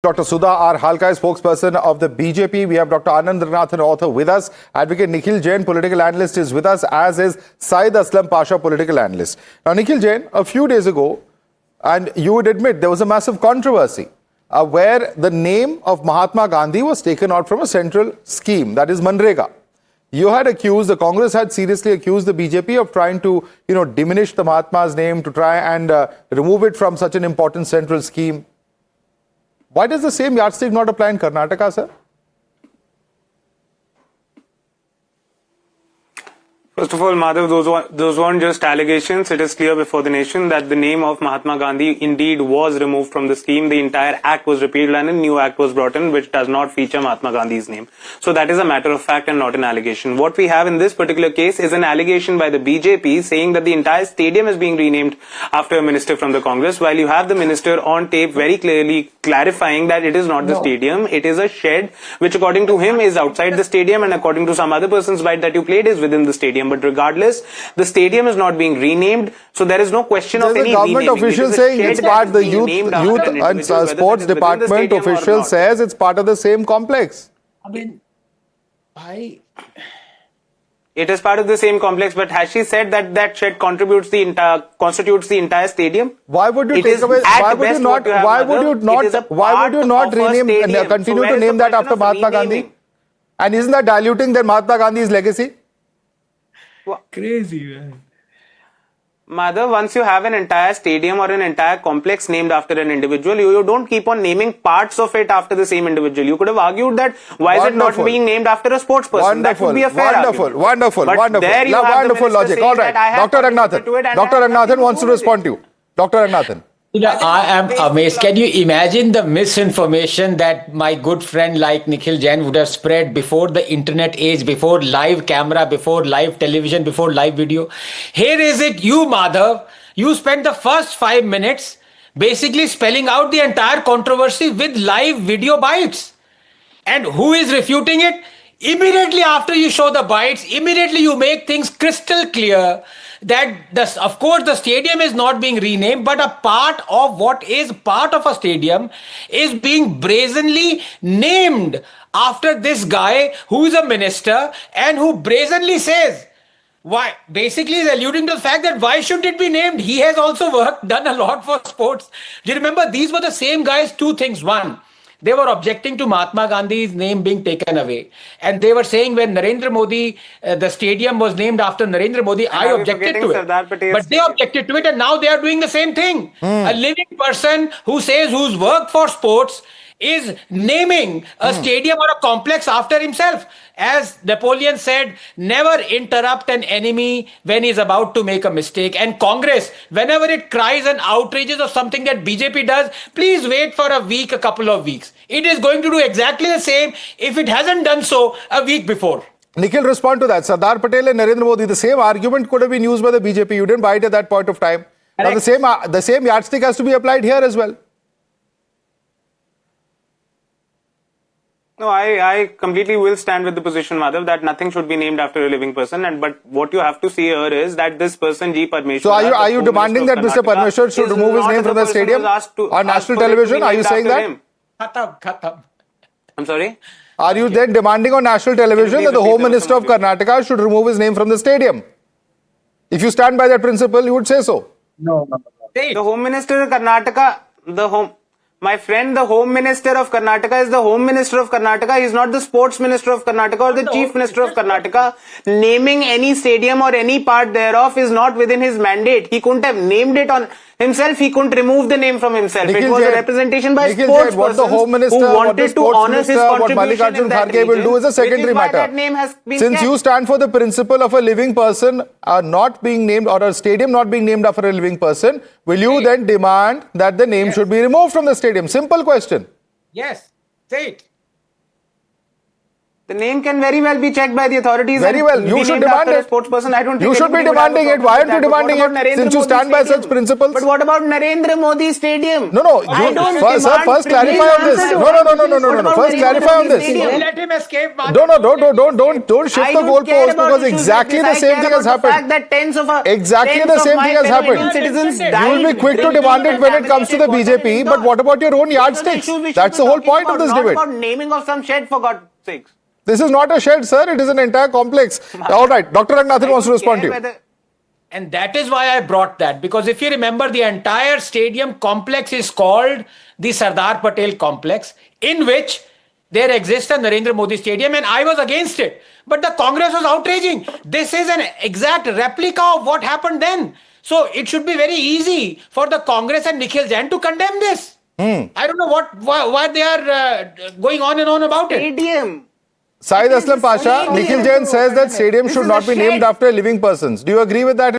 Dr. Sudha R. Halka is spokesperson of the BJP. We have Dr. Anand Ranganathan, author, with us. Advocate Nikhil Jain, political analyst, is with us, as is Syed Aslam Pasha, political analyst. Now, Nikhil Jain, a few days ago, and you would admit there was a massive controversy where the name of Mahatma Gandhi was taken out from a central scheme, that is Manrega. You had accused, the Congress had seriously accused the BJP of trying to, diminish the Mahatma's name, to try and remove it from such an important central scheme. Why does the same yardstick not apply in Karnataka, sir? First of all, Madhav, those weren't just allegations. It is clear before the nation that the name of Mahatma Gandhi indeed was removed from the scheme. The entire act was repealed and a new act was brought in which does not feature Mahatma Gandhi's name. So that is a matter of fact and not an allegation. What we have in this particular case is an allegation by the BJP saying that the entire stadium is being renamed after a minister from the Congress, while you have the minister on tape very clearly clarifying that it is not the stadium, it is a shed which according to him is outside the stadium and according to some other person's bite that you played is within the stadium. But regardless, the stadium is not being renamed, so there is no question of any renaming. There's a government official saying it's part, the youth and sports department official says it's part of the same complex. It is part of the same complex, but has she said that that shed constitutes the entire stadium? Why would you take away? Why would you not rename and continue to name that after Mahatma Gandhi? And isn't that diluting then Mahatma Gandhi's legacy? Crazy, man. Mother, once you have an entire stadium or an entire complex named after an individual, you don't keep on naming parts of it after the same individual. You could have argued that why is it not being named after a sports person? That would be a fair argument. Wonderful logic. All right. Dr. Ranganathan wants to respond to you. Dr. Ranganathan. I am amazed. Can you imagine the misinformation that my good friend like Nikhil Jain would have spread before the internet age, before live camera, before live television, before live video? Here is it, you Madhav, you spent the first 5 minutes basically spelling out the entire controversy with live video bites. And who is refuting it? Immediately after you show the bites, immediately you make things crystal clear that of course the stadium is not being renamed, but a part of what is part of a stadium is being brazenly named after this guy who is a minister and who brazenly says, why basically is alluding to the fact that why should it be named? He has also done a lot for sports. Do you remember these were the same guys? Two things. One, they were objecting to Mahatma Gandhi's name being taken away. And they were saying when Narendra Modi, the stadium was named after Narendra Modi, I objected to it. But they objected to it and now they are doing the same thing. A living person who says who's worked for sports is naming a stadium or a complex after himself. As Napoleon said, never interrupt an enemy when he's about to make a mistake. And Congress, whenever it cries and outrages of something that BJP does, please wait for a week, a couple of weeks. It is going to do exactly the same if it hasn't done so a week before. Nikhil, respond to that. Sardar Patel and Narendra Modi, the same argument could have been used by the BJP. You didn't buy it at that point of time. Now the same yardstick has to be applied here as well. No, I completely will stand with the position, Madhav, that nothing should be named after a living person. But what you have to see here is that this person, G. Parmeshwar... So are you demanding that Mr. Parmeshwar should remove his name from the stadium on national television? Are you saying that? Khatam. I'm sorry? Are you then demanding on national television that the Home Minister of Karnataka should remove his name from the stadium? If you stand by that principle, you would say so. No. The Home Minister of Karnataka, my friend, the Home Minister of Karnataka is the Home Minister of Karnataka. He is not the Sports Minister of Karnataka or the Chief Minister of Karnataka. Naming any stadium or any part thereof is not within his mandate. He couldn't have named it on himself. He couldn't remove the name from himself. It was a representation by sports persons who wanted to honor his contribution in that region, will do is a secondary matter. Since you stand for the principle of a living person not being named or a stadium not being named after a living person, will you then demand that the name should be removed from the stadium? Simple question. Yes, say it. The name can very well be checked by the authorities. Very well. You should demand a it. sports person. I don't think You should be anybody would have a demanding it. problem Why with aren't you that. But demanding what about it? Narendra Since you Modi stand by Stadium? such principles. But what about Narendra Modi Stadium? No, no. I don't First, sir, demand first clarify on this. privilege. No. First clarify on this. Let him escape. Don't shift I the don't care goalposts about because issues exactly like the this. same I thing care has about the happened. fact that Exactly tens the of same my thing has fellow happened. Indian citizens You died will be quick to bringing demand it when it comes to the contaminated BJP, water but what about your own Those are the yardsticks? issues we should That's be the whole talking point of about, this not debate. about naming of some shed, for God's sakes. This is not a shed, sir. It is an entire complex. All right. Dr. Ranganathan wants to respond to you. And that is why I brought that, because if you remember, the entire stadium complex is called the Sardar Patel complex, in which there exists a Narendra Modi Stadium, and I was against it. But the Congress was outraging. This is an exact replica of what happened then. So it should be very easy for the Congress and Nikhil Jain to condemn this. I don't know why they are going on and on about it. Stadium. Saeed Aslam Pasha, Nikhil Jain says that stadium should not be named after living persons. Do you agree with that?